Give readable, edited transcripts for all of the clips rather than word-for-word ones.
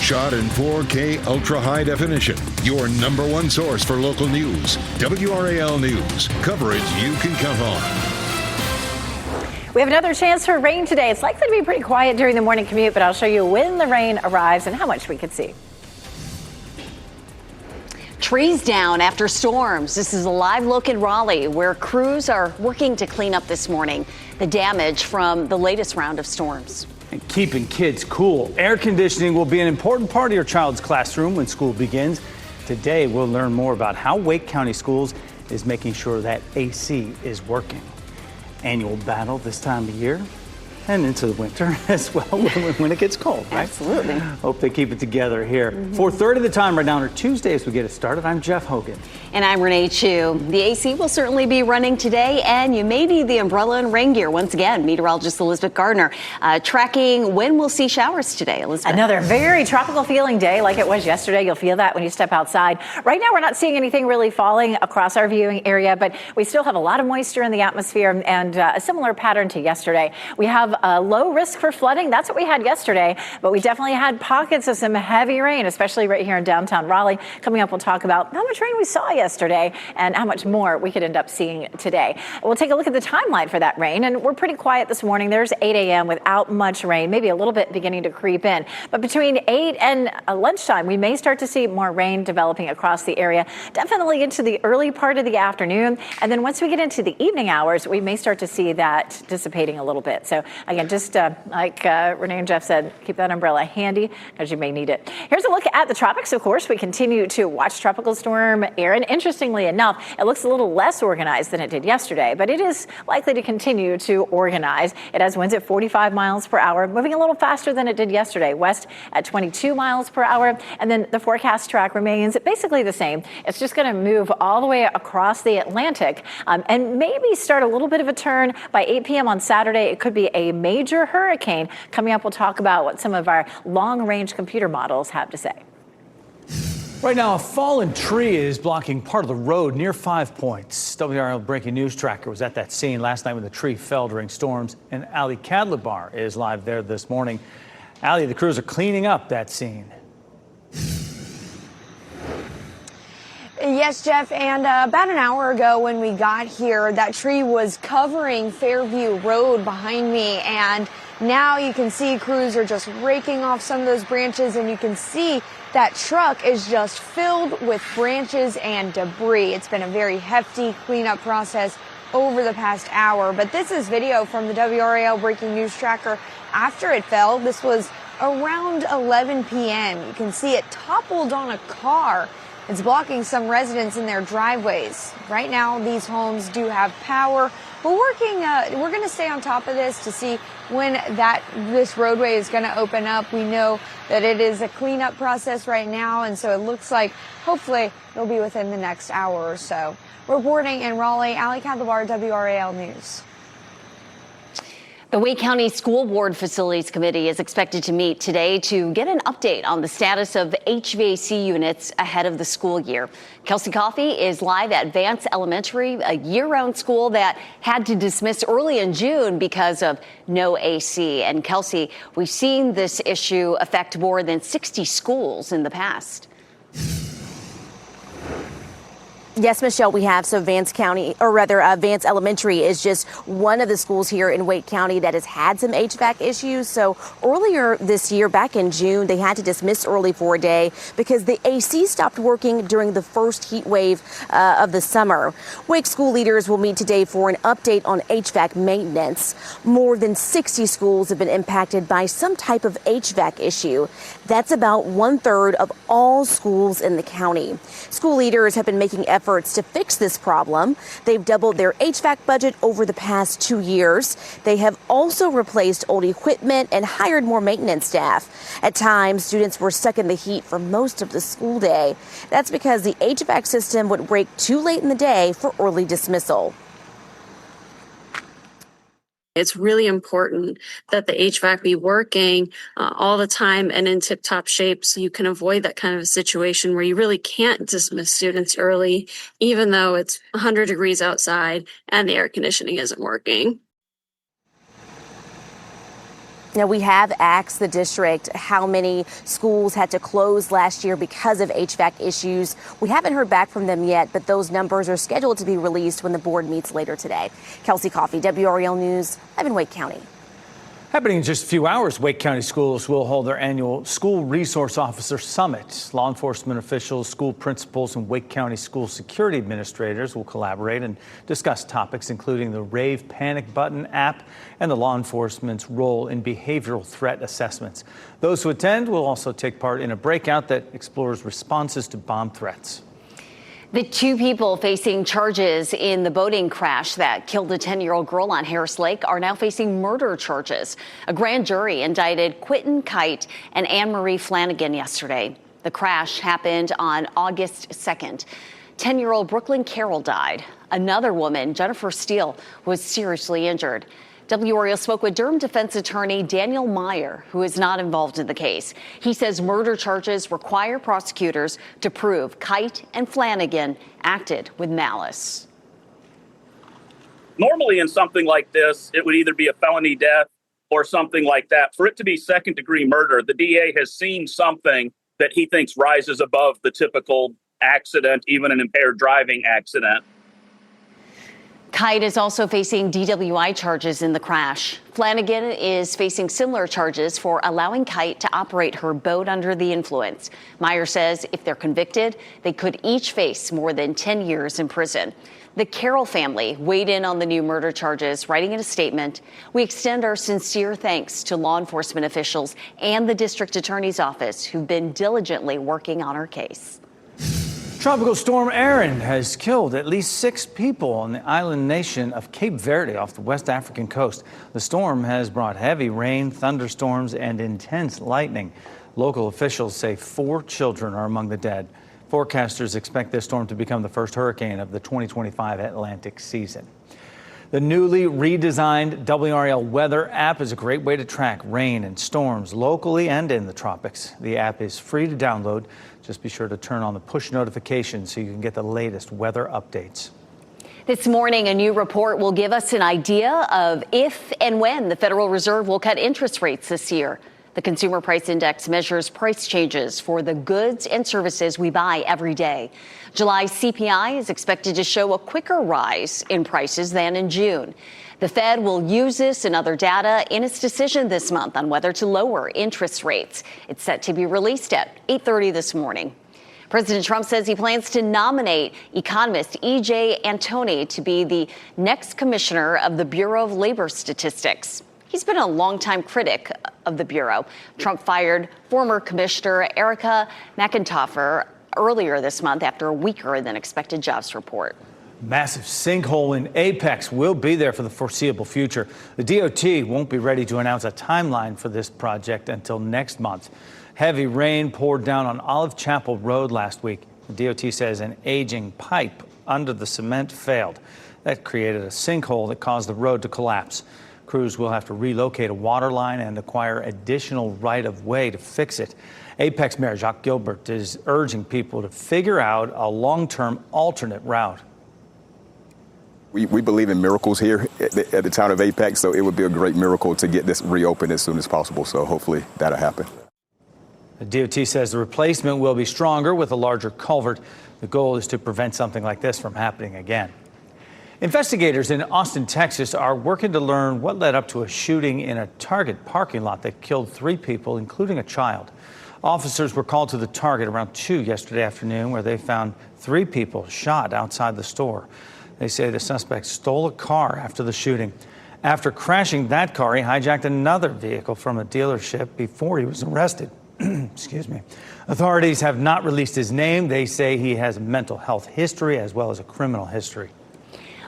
shot in 4K ultra high definition. Your number one source for local news. WRAL News. Coverage you can count on. We have another chance for rain today. It's likely to be pretty quiet during the morning commute, but I'll show you when the rain arrives and how much we could see. Trees down after storms. This is a live look in Raleigh, where crews are working to clean up this morning the damage from the latest round of storms. And keeping kids cool. Air conditioning will be an important part of your child's classroom when school begins. Today, we'll learn more about how Wake County Schools is making sure that AC is working. Annual battle this time of year and into the winter as well when it gets cold, right? Absolutely. Hope they keep it together here. 4:30 the time right now on Tuesday as we get it started. I'm Jeff Hogan. And I'm Renee Chu. The AC will certainly be running today, and you may need the umbrella and rain gear. Once again, meteorologist Elizabeth Gardner tracking when we'll see showers today. Elizabeth. Another very tropical feeling day like it was yesterday. You'll feel that when you step outside. Right now, we're not seeing anything really falling across our viewing area, but we still have a lot of moisture in the atmosphere and a similar pattern to yesterday. We have a low risk for flooding. That's what we had yesterday, but we definitely had pockets of some heavy rain, especially right here in downtown Raleigh. Coming up, we'll talk about how much rain we saw yesterday and how much more we could end up seeing today. We'll take a look at the timeline for that rain, and we're pretty quiet this morning. There's 8 a.m. without much rain, maybe a little bit beginning to creep in. But between 8 and lunchtime, we may start to see more rain developing across the area, definitely into the early part of the afternoon. And then once we get into the evening hours, we may start to see that dissipating a little bit. So again, just like Renee and Jeff said, keep that umbrella handy because you may need it. Here's a look at the tropics. Of course, we continue to watch Tropical Storm Erin. Interestingly enough, it looks a little less organized than it did yesterday, but it is likely to continue to organize. It has winds at 45 miles per hour, moving a little faster than it did yesterday, west at 22 miles per hour. And then the forecast track remains basically the same. It's just going to move all the way across the Atlantic and maybe start a little bit of a turn by 8 p.m. on Saturday. It could be a major hurricane. Coming up, we'll talk about what some of our long-range computer models have to say. Right now, a fallen tree is blocking part of the road near 5 Points. WRAL Breaking News Tracker was at that scene last night when the tree fell during storms, and Ali Kadlabar is live there this morning. Ali, the crews are cleaning up that scene. Yes, Jeff, and about an hour ago when we got here, that tree was covering Fairview Road behind me, and now you can see crews are just raking off some of those branches, and you can see that truck is just filled with branches and debris. It's been a very hefty cleanup process over the past hour, but this is video from the WRAL Breaking News Tracker after it fell. This was around 11 p.m. You can see it toppled on a car. It's blocking some residents in their driveways. Right now, these homes do have power. We're going to stay on top of this to see when this roadway is going to open up. We know that it is a cleanup process right now, and so it looks like hopefully it'll be within the next hour or so. Reporting in Raleigh, Ali Kadlabar, WRAL News. The Wake County School Board Facilities Committee is expected to meet today to get an update on the status of HVAC units ahead of the school year. Kelsey Coffey is live at Vance Elementary, a year-round school that had to dismiss early in June because of no AC. And Kelsey, we've seen this issue affect more than 60 schools in the past. Yes, Michelle, we have. So Vance Elementary is just one of the schools here in Wake County that has had some HVAC issues. So earlier this year, back in June, they had to dismiss early for a day because the AC stopped working during the first heat wave of the summer. Wake school leaders will meet today for an update on HVAC maintenance. More than 60 schools have been impacted by some type of HVAC issue. That's about 1/3 of all schools in the county. School leaders have been making efforts to fix this problem. They've doubled their HVAC budget over the past 2 years. They have also replaced old equipment and hired more maintenance staff. At times, students were stuck in the heat for most of the school day. That's because the HVAC system would break too late in the day for early dismissal. It's really important that the HVAC be working all the time and in tip-top shape so you can avoid that kind of a situation where you really can't dismiss students early, even though it's 100 degrees outside and the air conditioning isn't working. Now, we have asked the district how many schools had to close last year because of HVAC issues. We haven't heard back from them yet, but those numbers are scheduled to be released when the board meets later today. Kelsey Coffey, WRAL News, live in Wake County. Happening in just a few hours, Wake County Schools will hold their annual School Resource Officer Summit. Law enforcement officials, school principals, and Wake County school security administrators will collaborate and discuss topics including the Rave Panic Button app and the law enforcement's role in behavioral threat assessments. Those who attend will also take part in a breakout that explores responses to bomb threats. The two people facing charges in the boating crash that killed a 10-year-old girl on Harris Lake are now facing murder charges. A grand jury indicted Quentin Kite and Anne Marie Flanagan yesterday. The crash happened on August 2nd. 10-year-old Brooklyn Carroll died. Another woman, Jennifer Steele, was seriously injured. WRAL spoke with Durham defense attorney Daniel Meyer, who is not involved in the case. He says murder charges require prosecutors to prove Kite and Flanagan acted with malice. Normally in something like this, it would either be a felony death or something like that. For it to be second-degree murder, the DA has seen something that he thinks rises above the typical accident, even an impaired driving accident. Kite is also facing DWI charges in the crash. Flanagan is facing similar charges for allowing Kite to operate her boat under the influence. Meyer says if they're convicted, they could each face more than 10 years in prison. The Carroll family weighed in on the new murder charges, writing in a statement, "We extend our sincere thanks to law enforcement officials and the district attorney's office who've been diligently working on our case." Tropical storm Erin has killed at least 6 people on the island nation of Cape Verde off the West African coast. The storm has brought heavy rain, thunderstorms, and intense lightning. Local officials say 4 children are among the dead. Forecasters expect this storm to become the first hurricane of the 2025 Atlantic season. The newly redesigned WRAL weather app is a great way to track rain and storms locally and in the tropics. The app is free to download. Just be sure to turn on the push notifications so you can get the latest weather updates. This morning, a new report will give us an idea of if and when the Federal Reserve will cut interest rates this year. The Consumer Price Index measures price changes for the goods and services we buy every day. July CPI is expected to show a quicker rise in prices than in June. The Fed will use this and other data in its decision this month on whether to lower interest rates. It's set to be released at 8:30 this morning. President Trump says he plans to nominate economist E.J. Antoni to be the next commissioner of the Bureau of Labor Statistics. He's been a longtime critic of the Bureau. Trump fired former Commissioner Erica McIntosh earlier this month after a weaker than expected jobs report. Massive sinkhole in Apex will be there for the foreseeable future. The DOT won't be ready to announce a timeline for this project until next month. Heavy rain poured down on Olive Chapel Road last week. The DOT says an aging pipe under the cement failed. That created a sinkhole that caused the road to collapse. Crews will have to relocate a water line and acquire additional right-of-way to fix it. Apex Mayor Jacques Gilbert is urging people to figure out a long-term alternate route. We believe in miracles here at the town of Apex, so it would be a great miracle to get this reopened as soon as possible. So hopefully that'll happen. The DOT says the replacement will be stronger with a larger culvert. The goal is to prevent something like this from happening again. Investigators in Austin, Texas are working to learn what led up to a shooting in a Target parking lot that killed 3 people, including a child. Officers were called to the Target around 2 yesterday afternoon, where they found 3 people shot outside the store. They say the suspect stole a car after the shooting. After crashing that car, he hijacked another vehicle from a dealership before he was arrested. Excuse me. Authorities have not released his name. They say he has a mental health history as well as a criminal history.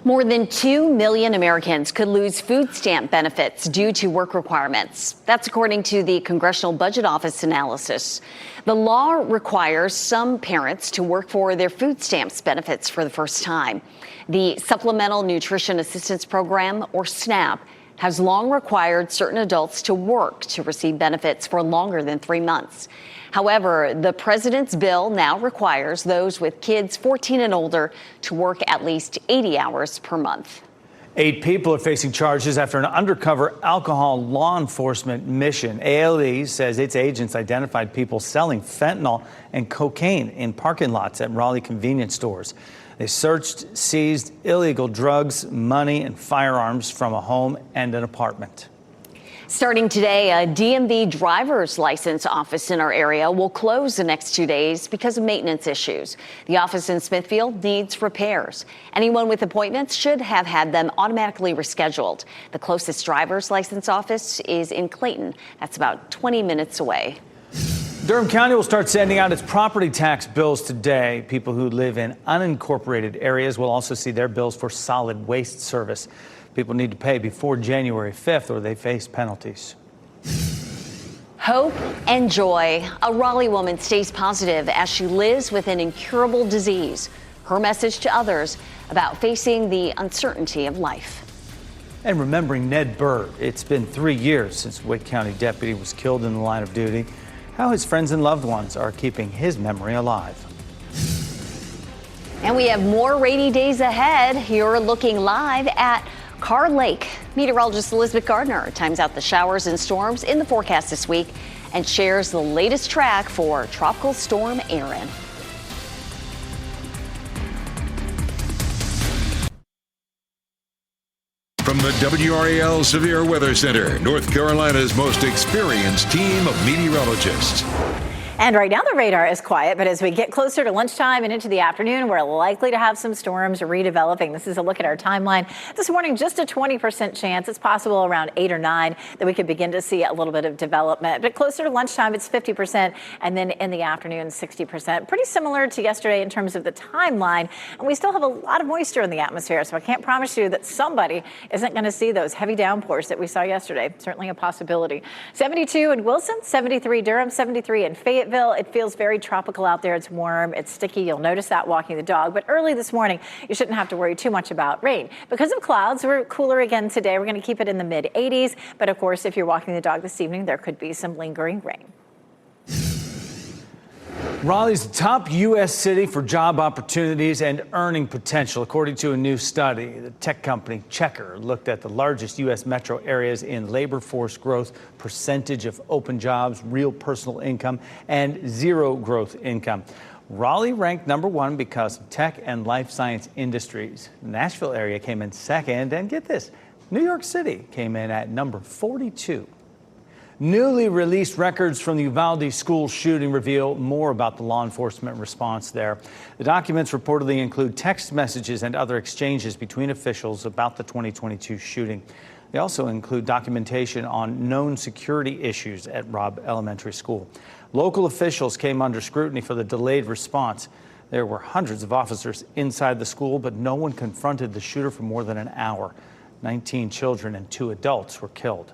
More than 2 million Americans could lose food stamp benefits due to work requirements. That's according to the Congressional Budget Office analysis. The law requires some parents to work for their food stamps benefits for the first time. The Supplemental Nutrition Assistance Program, or SNAP, has long required certain adults to work to receive benefits for longer than 3 months. However, the president's bill now requires those with kids 14 and older to work at least 80 hours per month. 8 people are facing charges after an undercover alcohol law enforcement mission. ALE says its agents identified people selling fentanyl and cocaine in parking lots at Raleigh convenience stores. They searched, seized illegal drugs, money, and firearms from a home and an apartment. Starting today, a DMV driver's license office in our area will close the next 2 days because of maintenance issues. The office in Smithfield needs repairs. Anyone with appointments should have had them automatically rescheduled. The closest driver's license office is in Clayton. That's about 20 minutes away. Durham County will start sending out its property tax bills today. People who live in unincorporated areas will also see their bills for solid waste service. People need to pay before January 5th or they face penalties. Hope and joy. A Raleigh woman stays positive as she lives with an incurable disease. Her message to others about facing the uncertainty of life. And remembering Ned Bird. It's been 3 years since Wake County deputy was killed in the line of duty. How his friends and loved ones are keeping his memory alive. And we have more rainy days ahead. You're looking live at Carr Lake. Meteorologist Elizabeth Gardner times out the showers and storms in the forecast this week and shares the latest track for Tropical Storm Aaron. From the WRAL Severe Weather Center, North Carolina's most experienced team of meteorologists. And right now the radar is quiet, but as we get closer to lunchtime and into the afternoon, we're likely to have some storms redeveloping. This is a look at our timeline. This morning, just a 20% chance. It's possible around 8 or 9 that we could begin to see a little bit of development. But closer to lunchtime, it's 50%, and then in the afternoon, 60%. Pretty similar to yesterday in terms of the timeline. And we still have a lot of moisture in the atmosphere, so I can't promise you that somebody isn't going to see those heavy downpours that we saw yesterday. Certainly a possibility. 72 in Wilson, 73 Durham, 73 in Fayetteville. It feels very tropical out there. It's warm. It's sticky. You'll notice that walking the dog. But early this morning, you shouldn't have to worry too much about rain. Because of clouds, we're cooler again today. We're going to keep it in the mid-80s. But of course, if you're walking the dog this evening, there could be some lingering rain. Raleigh's the top U.S. city for job opportunities and earning potential, according to a new study. The tech company Checker looked at the largest U.S. metro areas in labor force growth, percentage of open jobs, real personal income, and zero growth income. Raleigh ranked number 1 because of tech and life science industries. The Nashville area came in second, and get this, New York City came in at number 42. Newly released records from the Uvalde school shooting reveal more about the law enforcement response there. The documents reportedly include text messages and other exchanges between officials about the 2022 shooting. They also include documentation on known security issues at Robb Elementary School. Local officials came under scrutiny for the delayed response. There were hundreds of officers inside the school, but no one confronted the shooter for more than an hour. 19 children and 2 adults were killed.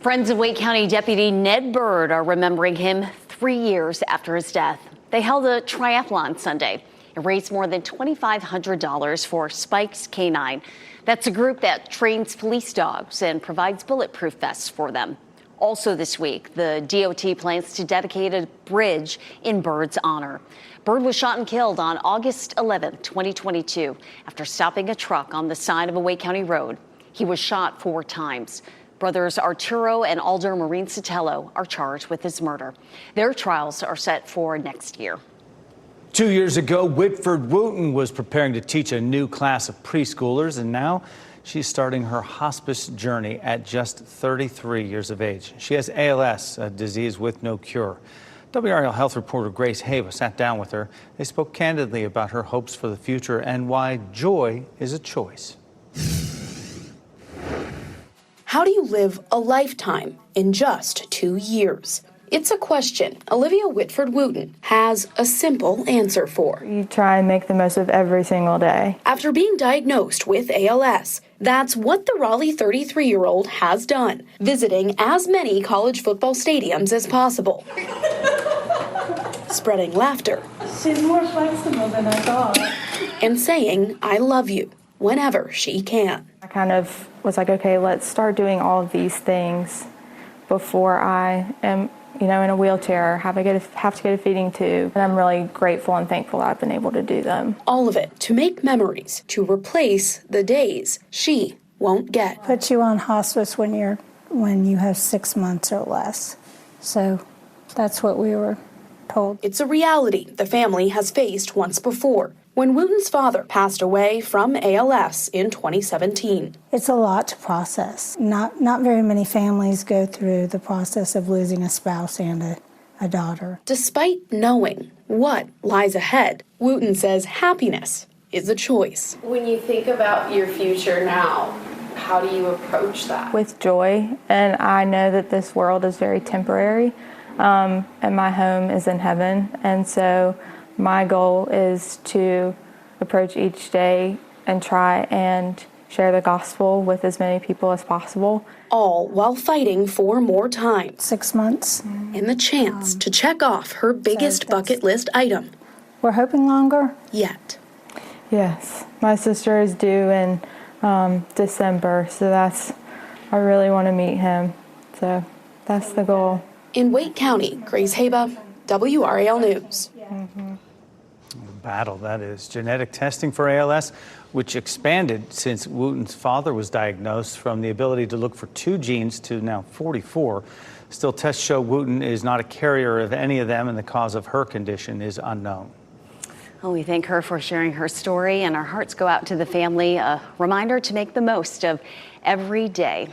Friends of Wake County Deputy Ned Bird are remembering him 3 years after his death. They held a triathlon Sunday. It raised more than $2,500 for Spikes K9. That's a group that trains police dogs and provides bulletproof vests for them. Also this week, the DOT plans to dedicate a bridge in Bird's honor. Bird was shot and killed on August 11, 2022, after stopping a truck on the side of a Wake County road. He was shot 4 times. Brothers Arturo and Alder Marine Sotelo are charged with his murder. Their trials are set for next year. 2 years ago, Whitford Wooten was preparing to teach a new class of preschoolers, and now she's starting her hospice journey at just 33 years of age. She has ALS, a disease with no cure. WRAL health reporter Grace Hava sat down with her. They spoke candidly about her hopes for the future and why joy is a choice. How do you live a lifetime in just 2 years? It's a question Olivia Whitford Wooten has a simple answer for. You try and make the most of every single day. After being diagnosed with ALS, that's what the Raleigh 33-year-old has done, visiting as many college football stadiums as possible. Spreading laughter. She's more flexible than I thought. And saying, I love you, whenever she can. I kind of was like, okay, let's start doing all of these things before I am, in a wheelchair, have to get a feeding tube. And I'm really grateful and thankful that I've been able to do them. All of it to make memories, to replace the days she won't get. Put you on hospice when you have 6 months or less. So that's what we were told. It's a reality the family has faced once before, when Wooten's father passed away from ALS in 2017. It's a lot to process. Not very many families go through the process of losing a spouse and a daughter. Despite knowing what lies ahead, Wooten says happiness is a choice. When you think about your future now, how do you approach that? With joy, and I know that this world is very temporary, and my home is in heaven, and so my goal is to approach each day and try and share the gospel with as many people as possible. All while fighting for more time. 6 months. And the chance to check off her biggest bucket list item. We're hoping longer. Yet. Yes, my sister is due in December, so I really want to meet him. So that's the goal. In Wake County, Grace Haba, WRAL News. Battle, that is. Genetic testing for ALS, which expanded since Wooten's father was diagnosed from the ability to look for 2 genes to now 44. Still, tests show Wooten is not a carrier of any of them, and the cause of her condition is unknown. Well, we thank her for sharing her story, and our hearts go out to the family. A reminder to make the most of every day.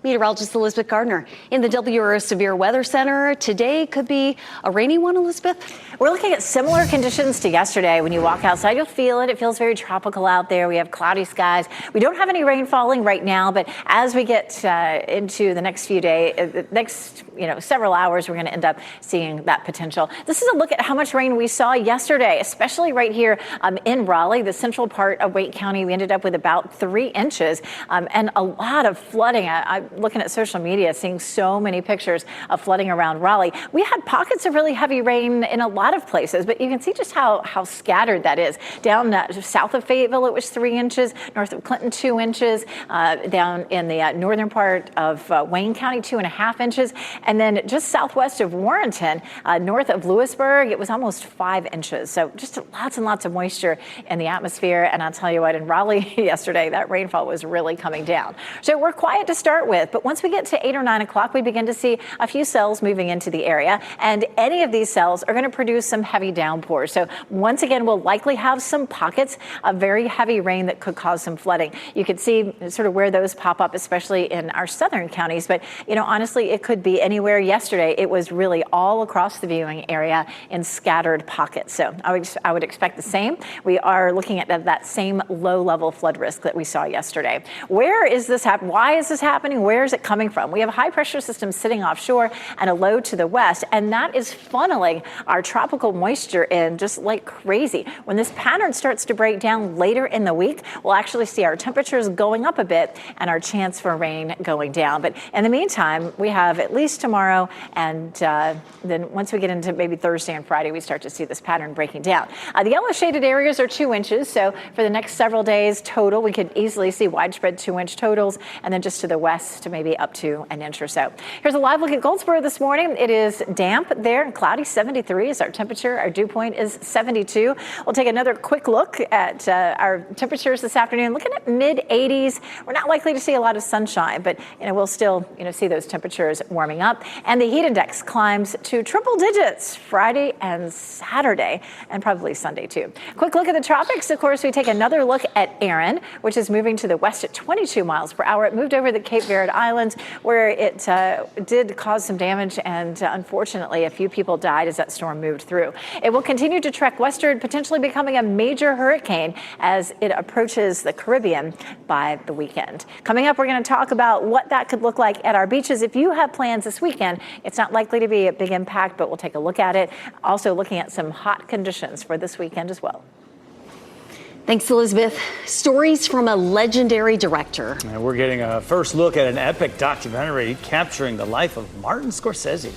Meteorologist Elizabeth Gardner in the WRAL Severe Weather Center. Today could be a rainy one, Elizabeth? We're looking at similar conditions to yesterday. When you walk outside, you'll feel it. It feels very tropical out there. We have cloudy skies. We don't have any rain falling right now, but as we get into the next few days, the next several hours, we're going to end up seeing that potential. This is a look at how much rain we saw yesterday, especially right here in Raleigh, the central part of Wake County. We ended up with about 3 inches and a lot of flooding. I'm looking at social media, seeing so many pictures of flooding around Raleigh. We had pockets of really heavy rain in a lot of places, but you can see just how scattered that is. Down south of Fayetteville, it was 3 inches. North of Clinton, 2 inches. Down in the northern part of Wayne County, 2.5 inches. And then just southwest of Warrenton, north of Lewisburg, it was almost 5 inches. So just lots and lots of moisture in the atmosphere. And I'll tell you what, in Raleigh yesterday, that rainfall was really coming down. So we're quiet to start with, but once we get to 8 or 9 o'clock, we begin to see a few cells moving into the area. And any of these cells are going to produce some heavy downpours. So once again, we'll likely have some pockets of very heavy rain that could cause some flooding. You can see sort of where those pop up, especially in our southern counties. But, honestly, it could be anywhere. Yesterday, it was really all across the viewing area in scattered pockets. So I would expect the same. We are looking at that same low-level flood risk that we saw yesterday. Where is this happening? Why is this happening? Where is it coming from? We have a high-pressure system sitting offshore and a low to the west, and that is funneling our tropical moisture in just like crazy. When this pattern starts to break down later in the week, we'll actually see our temperatures going up a bit and our chance for rain going down. But in the meantime, we have at least tomorrow, and then once we get into maybe Thursday and Friday, we start to see this pattern breaking down. The yellow shaded areas are 2 inches, so for the next several days total, we could easily see widespread 2-inch totals, and then just to the west, maybe up to an inch or so. Here's a live look at Goldsboro this morning. It is damp there and cloudy. 73 is our temperature. Our dew point is 72. We'll take another quick look at our temperatures this afternoon. Looking at mid-80s. We're not likely to see a lot of sunshine, but we'll still see those temperatures warming up. And the heat index climbs to triple digits Friday and Saturday, and probably Sunday too. Quick look at the tropics. Of course, we take another look at Erin, which is moving to the west at 22 miles per hour. It moved over the Cape Verde Islands, where it did cause some damage, and unfortunately, a few people died as that storm moved through. It will continue to trek westward, potentially becoming a major hurricane as it approaches the Caribbean by the weekend. Coming up, we're going to talk about what that could look like at our beaches. If you have plans this weekend, it's not likely to be a big impact, but we'll take a look at it. Also looking at some hot conditions for this weekend as well. Thanks, Elizabeth. Stories from a legendary director. And we're getting a first look at an epic documentary capturing the life of Martin Scorsese.